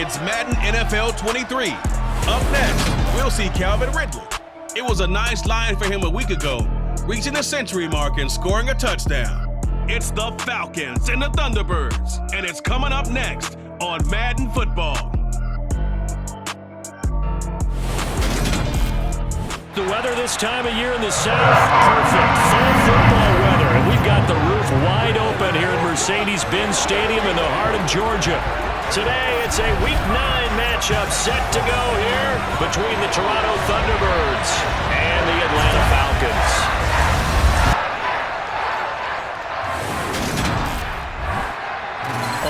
It's Madden NFL 23. Up next, we'll see Calvin Ridley. It was a nice line for him a week ago, reaching the century mark and scoring a touchdown. It's the Falcons and the Thunderbirds, and it's coming up next on Madden Football. The weather this time of year in the South, perfect. Full football weather, and we've got the roof wide open here at Mercedes-Benz Stadium in the heart of Georgia. Today, it's a Week 9 matchup set to go here between the Toronto Thunderbirds and the Atlanta Falcons.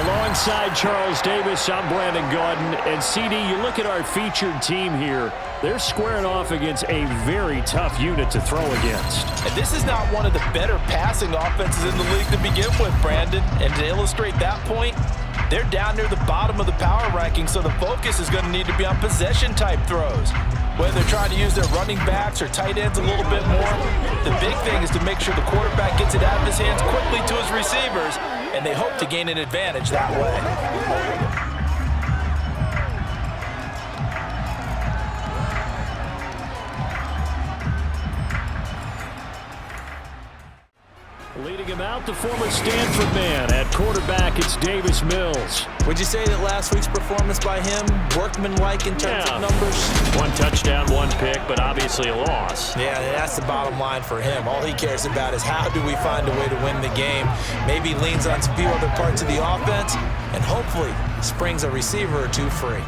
Alongside Charles Davis, I'm Brandon Gaudin. And CD, you look at our featured team here. They're squaring off against a very tough unit to throw against. And this is not one of the better passing offenses in the league to begin with, Brandon. And to illustrate that point, they're down near the bottom of the power ranking, so the focus is going to need to be on possession-type throws. Whether they're trying to use their running backs or tight ends a little bit more, the big thing is to make sure the quarterback gets it out of his hands quickly to his receivers, and they hope to gain an advantage that way. Leading him out, the former Stanford man. At quarterback, it's Davis Mills. Would you say that last week's performance by him, workmanlike in terms of numbers? One touchdown, one pick, but obviously a loss. Yeah, that's the bottom line for him. All he cares about is how do we find a way to win the game. Maybe leans on some few other parts of the offense, and hopefully springs a receiver or two free.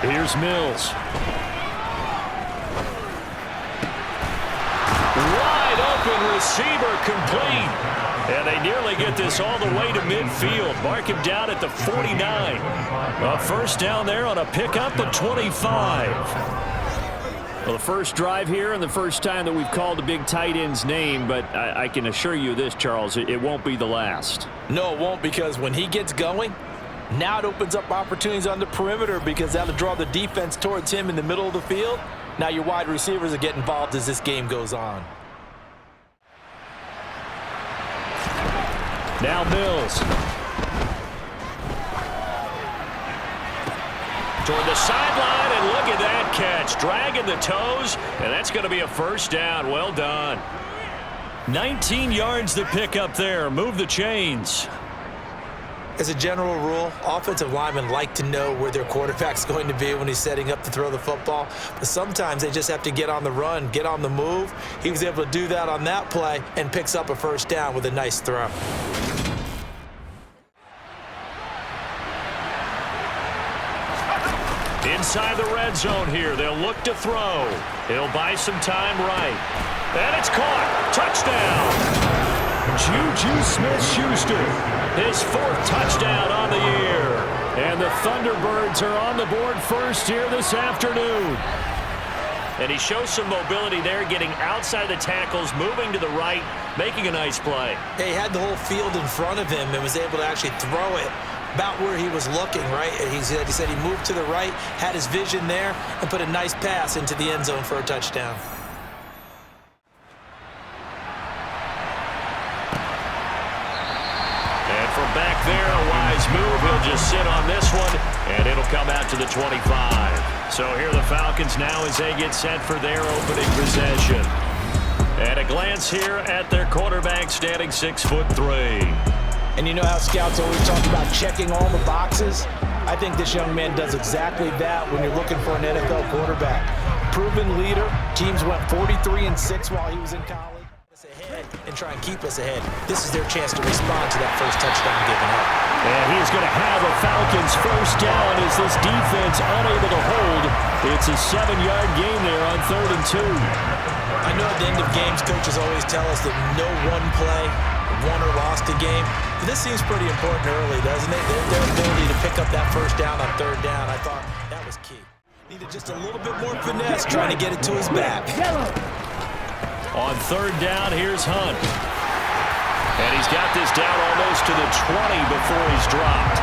Here's Mills. Receiver complete. And they nearly get this all the way to midfield. Mark him down at the 49. A first down there on a pickup at 25. Well, the first drive here and the first time that we've called a big tight end's name, but I can assure you this, Charles, it won't be the last. No, it won't, because when he gets going, now it opens up opportunities on the perimeter because that'll draw the defense towards him in the middle of the field. Now your wide receivers will get involved as this game goes on. Now Mills. Toward the sideline, and look at that catch. Dragging the toes, and that's going to be a first down. Well done. 19 yards to pick up there. Move the chains. As a general rule, offensive linemen like to know where their quarterback's going to be when he's setting up to throw the football. But sometimes they just have to get on the run, get on the move. He was able to do that on that play and picks up a first down with a nice throw. Inside the red zone here, they'll look to throw. He'll buy some time right. And it's caught. Touchdown. Juju Smith-Schuster, his fourth touchdown on the year. And the Thunderbirds are on the board first here this afternoon. And he shows some mobility there, getting outside the tackles, moving to the right, making a nice play. He had the whole field in front of him and was able to actually throw it about where he was looking, right? He said he moved to the right, had his vision there, and put a nice pass into the end zone for a touchdown. And from back there, a wise move. He'll just sit on this one, and it'll come out to the 25. So here the Falcons now as they get set for their opening possession. At a glance here at their quarterback, standing 6'3". And you know how scouts always talk about checking all the boxes? I think this young man does exactly that when you're looking for an NFL quarterback. Proven leader. Teams went 43-6 while he was in college. Ahead and try and keep us ahead. This is their chance to respond to that first touchdown given up. And he's going to have a Falcons first down as this defense unable to hold. It's a 7-yard gain there on 3rd and 2. I know at the end of games, coaches always tell us that no one play won or lost a game. But this seems pretty important early, doesn't it? Their ability to pick up that first down on 3rd down, I thought that was key. Needed just a little bit more finesse trying to get it to his back. On 3rd down, here's Hunt. And he's got this down almost to the 20 before he's dropped.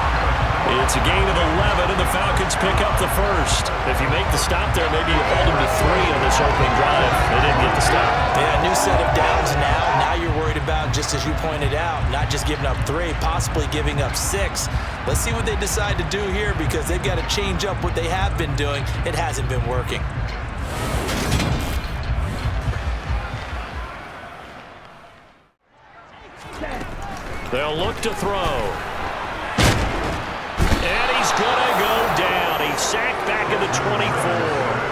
It's a gain of 11, and the Falcons pick up the first. If you make the stop there, maybe you hold them to 3 on this opening drive. They didn't get the stop. Yeah, new set of downs now. Now you're worried about, just as you pointed out, not just giving up 3, possibly giving up 6. Let's see what they decide to do here, because they've got to change up what they have been doing. It hasn't been working. They'll look to throw. And he's going to go down. He's sacked back at the 24.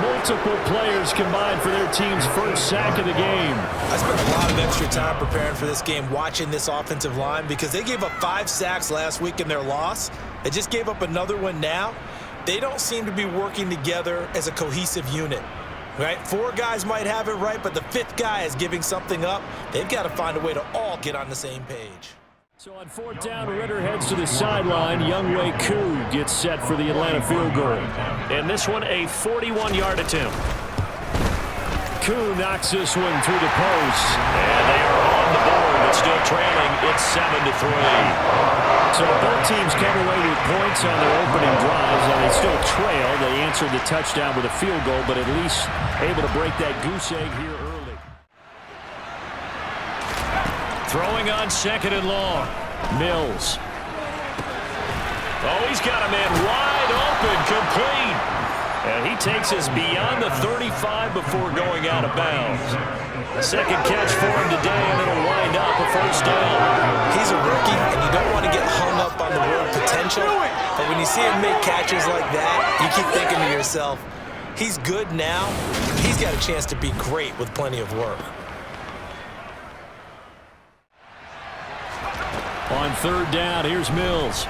Multiple players combined for their team's first sack of the game. I spent a lot of extra time preparing for this game, watching this offensive line, because they gave up 5 sacks last week in their loss. They just gave up another one now. They don't seem to be working together as a cohesive unit. Right? 4 guys might have it right, but the 5th guy is giving something up. They've got to find a way to all get on the same page. So on 4th down, Ritter heads to the sideline. Younghoe Koo gets set for the Atlanta field goal. And this one, a 41-yard attempt. Koo knocks this one through the post. And they are on the board, but still trailing. It's 7-3. So both teams came away with points on their opening drives, and they still trail. They answered the touchdown with a field goal, but at least able to break that goose egg here early. Throwing on 2nd and long. Mills. Oh, he's got a man wide open, complete. And he takes us beyond the 35 before going out of bounds. A second catch for him today, and it'll wind up a first down. He's a rookie, and you don't want to get hung up on the word potential. But when you see him make catches like that, you keep thinking to yourself, he's good now. He's got a chance to be great with plenty of work. On 3rd down, here's Mills.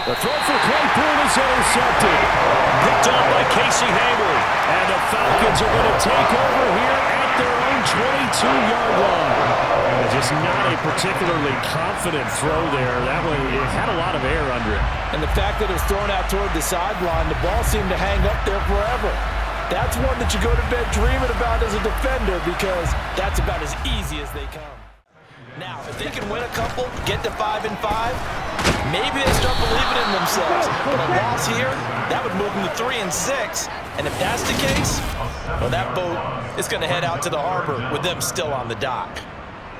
The throw for Claypool is intercepted. Picked up by Casey Hayward. And the Falcons are going to take over here at their own 22-yard line. Just not a particularly confident throw there. That one, it had a lot of air under it. And the fact that it was thrown out toward the sideline, the ball seemed to hang up there forever. That's one that you go to bed dreaming about as a defender, because that's about as easy as they come. Now, if they can win a couple, get to 5-5, maybe they start believing in themselves. But a loss here, that would move them to 3-6. And if that's the case, well, that boat is going to head out to the harbor with them still on the dock.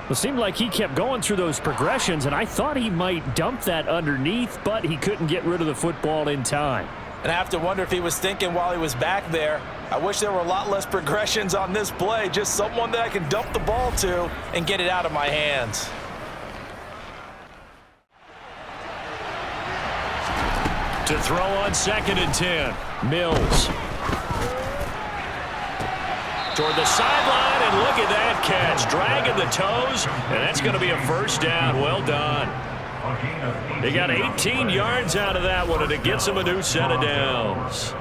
It seemed like he kept going through those progressions, and I thought he might dump that underneath, but he couldn't get rid of the football in time. And I have to wonder if he was thinking while he was back there, I wish there were a lot less progressions on this play, just someone that I can dump the ball to and get it out of my hands. To throw on 2nd and 10, Mills. Toward the sideline, and look at that catch. Dragging the toes, and that's going to be a first down. Well done. They got 18 yards out of that one, and it gets them a new set of downs.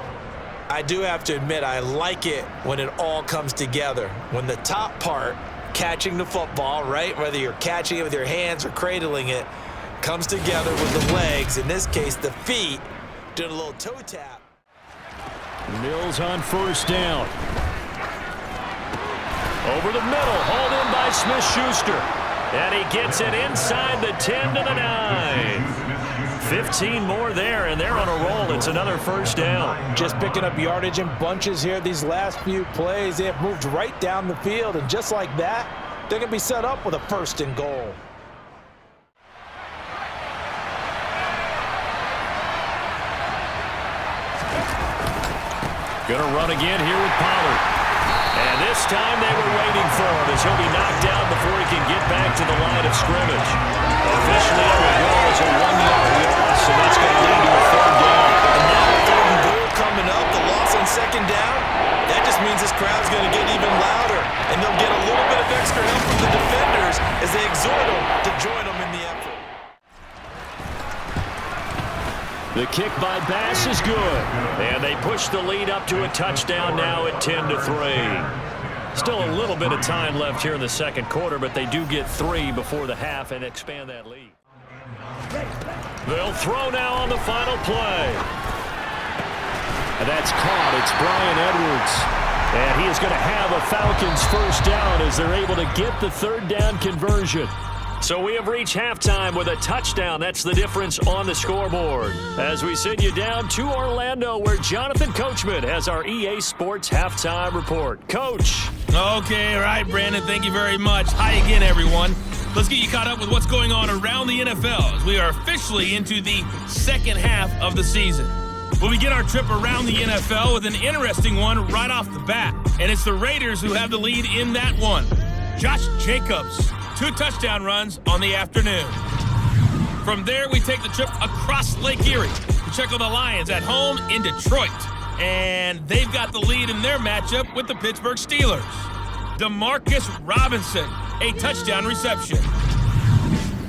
I do have to admit, I like it when it all comes together. When the top part, catching the football, right, whether you're catching it with your hands or cradling it, comes together with the legs, in this case the feet, doing a little toe tap. Mills on 1st down. Over the middle, hauled in by Smith-Schuster. And he gets it inside the 10 to the 9. 15 more there, and they're on a roll. It's another first down. Just picking up yardage in bunches here these last few plays. They have moved right down the field, and just like that, they're going to be set up with a 1st and goal. Going to run again here with Pollard. And this time they were waiting for him, as he'll be knocked down before he can get back to the line of scrimmage. Officially, it will go as a 1-yard loss, and that's going to lead to a 3rd down. And now 3rd and goal coming up, the loss on 2nd down, that just means this crowd's going to get even louder, and they'll get a little bit of extra help from the defenders as they exhort them to join them in the effort. The kick by Bass is good, and they push the lead up to a touchdown now at 10-3. Still a little bit of time left here in the 2nd quarter, but they do get 3 before the half and expand that lead. They'll throw now on the final play. And that's caught. It's Brian Edwards. And he is going to have a Falcons 1st down as they're able to get the 3rd down conversion. So we have reached halftime with a touchdown. That's the difference on the scoreboard. As we send you down to Orlando, where Jonathan Coachman has our EA Sports halftime report. Coach. Okay, all right, Brandon, thank you very much. Hi again, everyone. Let's get you caught up with what's going on around the NFL as we are officially into the second half of the season. We'll begin our trip around the NFL with an interesting one right off the bat, and it's the Raiders who have the lead in that one. Josh Jacobs, 2 touchdown runs on the afternoon. From there, we take the trip across Lake Erie to check on the Lions at home in Detroit, and they've got the lead in their matchup with the Pittsburgh Steelers. Demarcus Robinson, a touchdown reception.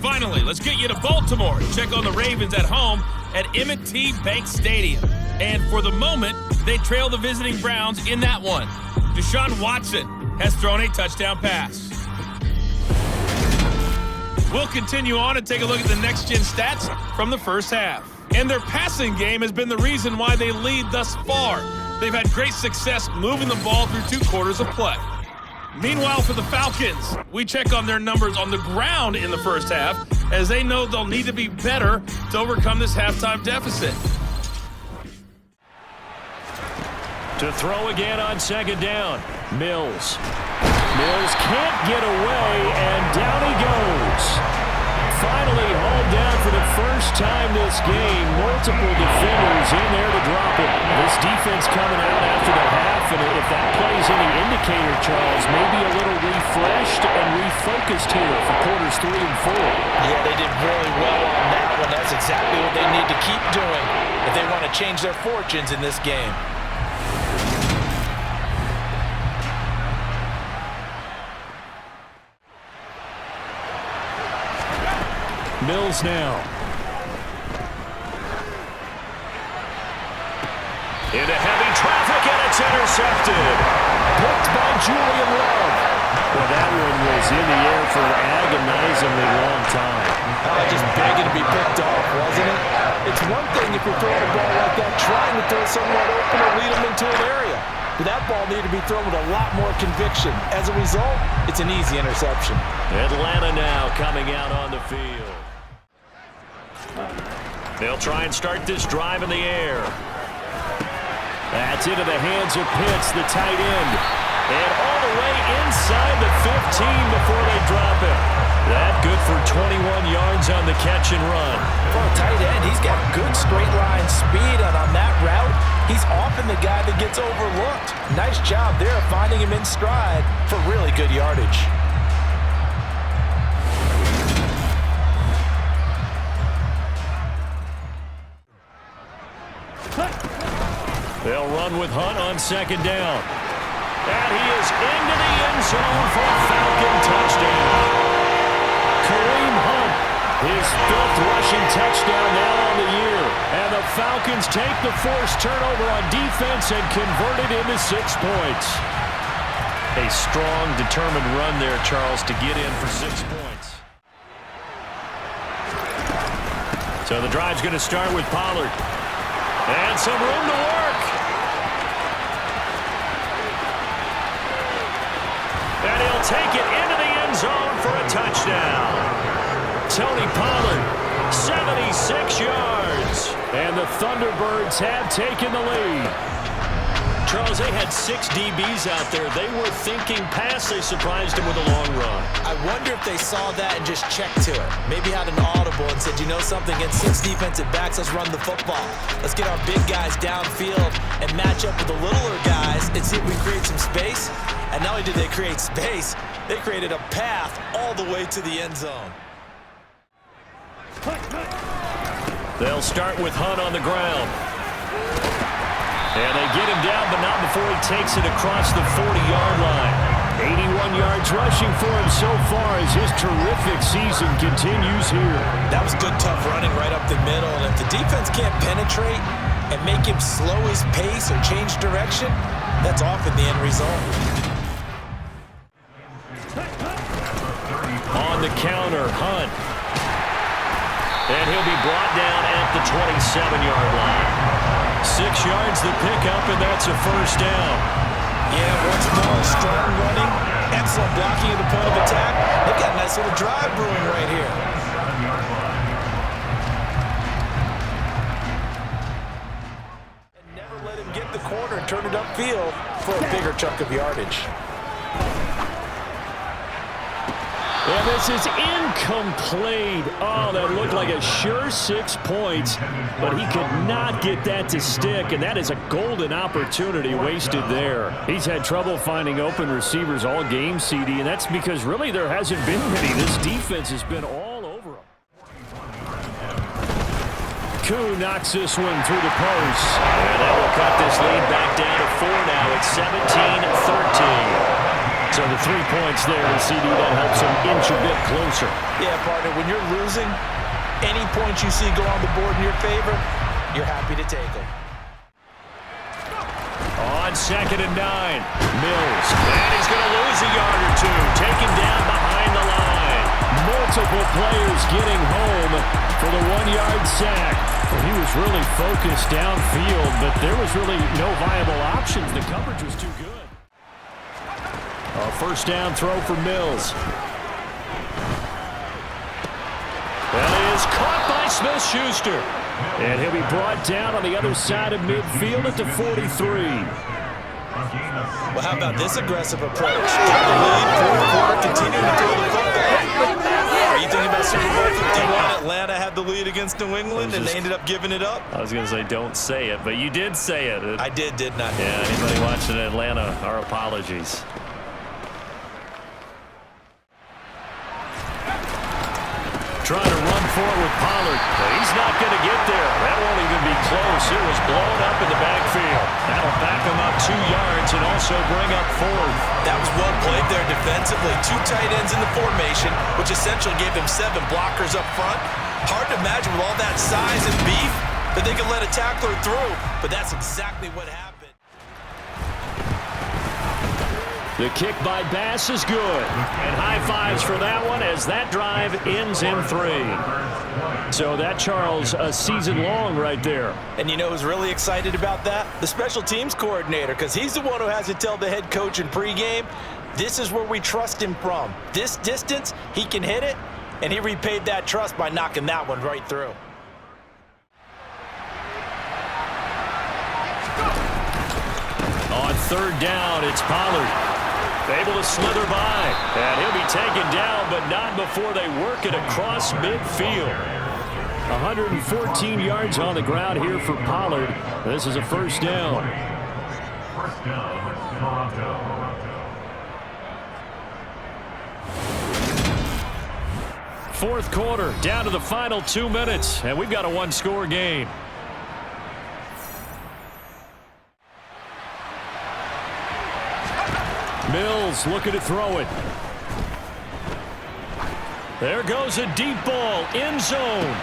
Finally, let's get you to Baltimore to check on the Ravens at home at M&T Bank Stadium. And for the moment, they trail the visiting Browns in that one. Deshaun Watson has thrown a touchdown pass. We'll continue on and take a look at the next-gen stats from the first half. And their passing game has been the reason why they lead thus far. They've had great success moving the ball through 2 quarters of play. Meanwhile, for the Falcons, we check on their numbers on the ground in the first half, as they know they'll need to be better to overcome this halftime deficit. To throw again on second down, Mills. Mills can't get away, and down he goes. Finally hauled down for the first time this game. Multiple defenders in there to drop him. This defense coming out after the half, and if that plays any indicator, Charles, maybe a little refreshed and refocused here for quarters 3 and 4. Yeah, they did really well on that one. That's exactly what they need to keep doing if they want to change their fortunes in this game. Mills now. Into heavy traffic, and it's intercepted. Picked by Julian Love. Well, that one was in the air for an agonizingly long time. Just begging to be picked off, wasn't it? It's one thing if you're throwing a ball like that, trying to throw someone open or lead them into an area. But that ball needed to be thrown with a lot more conviction. As a result, it's an easy interception. Atlanta now coming out on the field. They'll try and start this drive in the air. That's into the hands of Pitts, the tight end. And all the way inside the 15 before they drop it. That good for 21 yards on the catch and run. For a tight end, he's got good straight line speed, and on that route, he's often the guy that gets overlooked. Nice job there finding him in stride for really good yardage. They'll run with Hunt on second down. And he is into the end zone for a Falcon touchdown. Kareem Hunt, his 5th rushing touchdown now on the year. And the Falcons take the forced turnover on defense and convert it into 6 points. A strong, determined run there, Charles, to get in for 6 points. So the drive's going to start with Pollard. And some room to work. And he'll take it into the end zone for a touchdown. Tony Pollard, 76 yards. And the Thunderbirds have taken the lead. Charles, they had 6 DBs out there. They were thinking pass. They surprised him with a long run. I wonder if they saw that and just checked to it. Maybe had an audible and said, you know something, against 6 defensive backs, let's run the football. Let's get our big guys downfield and match up with the littler guys and see if we can create some space. And not only did they create space, they created a path all the way to the end zone. They'll start with Hunt on the ground. And they get him down, but not before he takes it across the 40-yard line. 81 yards rushing for him so far as his terrific season continues here. That was good, tough running right up the middle. And if the defense can't penetrate and make him slow his pace or change direction, that's often the end result. On the counter, Hunt. And he'll be brought down at the 27-yard line. 6 yards the pickup, and that's a first down. Yeah, once more, strong running, excellent blocking at the point of attack. They've got a nice little drive brewing right here. And never let him get the corner and turn it upfield for a bigger chunk of yardage. And this is incomplete. Oh, that looked like a sure 6 points, but he could not get that to stick, and that is a golden opportunity wasted there. He's had trouble finding open receivers all game, CD, and that's because really there hasn't been many. This defense has been all over him. Koo knocks this one through the post. And that will cut this lead back down to 4 now. It's 17-13. So the 3 points there, CD, that helps him inch a bit closer. Yeah, partner, when you're losing, any points you see go on the board in your favor, you're happy to take them. On 2nd and 9, Mills. And he's going to lose a yard or two. Taken down behind the line. Multiple players getting home for the 1-yard sack. Well, he was really focused downfield, but there was really no viable options. The coverage was too good. A first down throw for Mills. That is caught by Smith-Schuster. And he'll be brought down on the other side of midfield at the 43. Well, how about this aggressive approach? Take the lead, fourth quarter, continue to throw the football. Are you thinking about Super Bowl 51? Atlanta had the lead against New England, and they ended up giving it up? I was going to say don't say it, but you did say it. I didn't I? Yeah, anybody watching Atlanta, our apologies. Trying to run forward with Pollard. But he's not going to get there. That won't even be close. It was blown up in the backfield. That'll back him up 2 yards and also bring up 4th. That was well played there defensively. 2 tight ends in the formation, which essentially gave him 7 blockers up front. Hard to imagine with all that size and beef that they could let a tackler through, but that's exactly what happened. The kick by Bass is good. And high fives for that one as that drive ends in 3. So that, Charles, a season long right there. And you know who's really excited about that? The special teams coordinator, because he's the one who has to tell the head coach in pregame, this is where we trust him from. This distance, he can hit it, and he repaid that trust by knocking that one right through. On 3rd down, it's Pollard. Able to slither by, and he'll be taken down, but not before they work it across midfield. 114 yards on the ground here for Pollard. This is a first down. Fourth quarter, down to the final 2 minutes, and we've got a 1-score game. Mills looking to throw it. There goes a deep ball, end zone.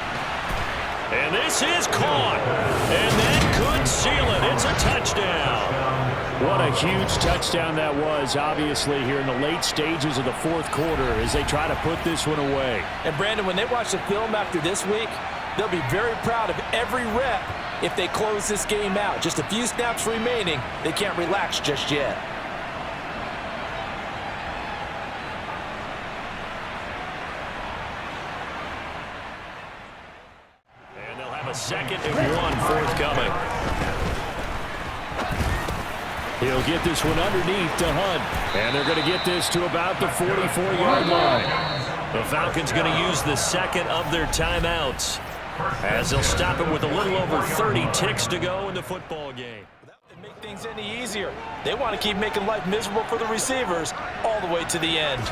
And this is caught. And that could seal it. It's a touchdown. What a huge touchdown that was, obviously, here in the late stages of the fourth quarter as they try to put this one away. And, Brandon, when they watch the film after this week, they'll be very proud of every rep if they close this game out. Just a few snaps remaining. They can't relax just yet. Second and 1 forthcoming. He'll get this one underneath to Hunt. And they're going to get this to about the 44-yard line. The Falcons going to use the second of their timeouts as they'll stop it with a little over 30 ticks to go in the football game. That would make things any easier. They want to keep making life miserable for the receivers all the way to the end.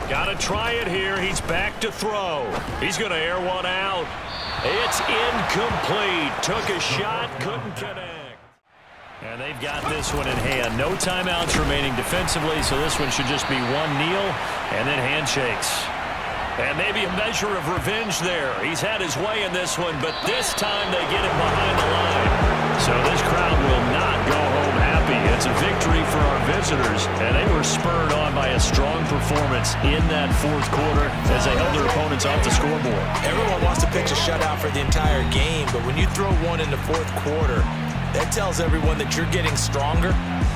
Got to try it here. He's back to throw. He's going to air one out. It's incomplete. Took a shot, couldn't connect. And they've got this one in hand. No timeouts remaining defensively, so this one should just be one kneel and then handshakes. And maybe a measure of revenge there. He's had his way in this one, but this time they get him behind the line. So this crowd will not go home happy. It's a victory for our visitors, and they were spurred on by a strong performance in that fourth quarter as they held their opponents off the scoreboard. Everyone wants to pitch a shutout for the entire game, but when you throw one in the fourth quarter, That tells everyone that you're getting stronger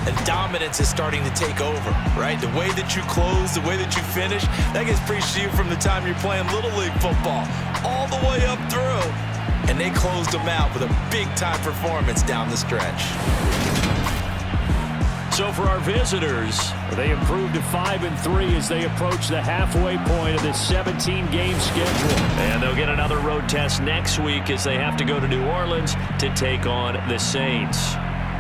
and dominance is starting to take over, right? The way that you close, the way that you finish, that gets preached to you from the time you're playing Little League football all the way up through. And they closed them out with a big-time performance down the stretch. So for our visitors, they improved to 5-3 as they approach the halfway point of this 17-game schedule. And they'll get another road test next week as they have to go to New Orleans to take on the Saints.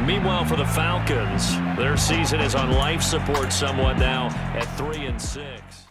Meanwhile, for the Falcons, their season is on life support somewhat now at 3-6.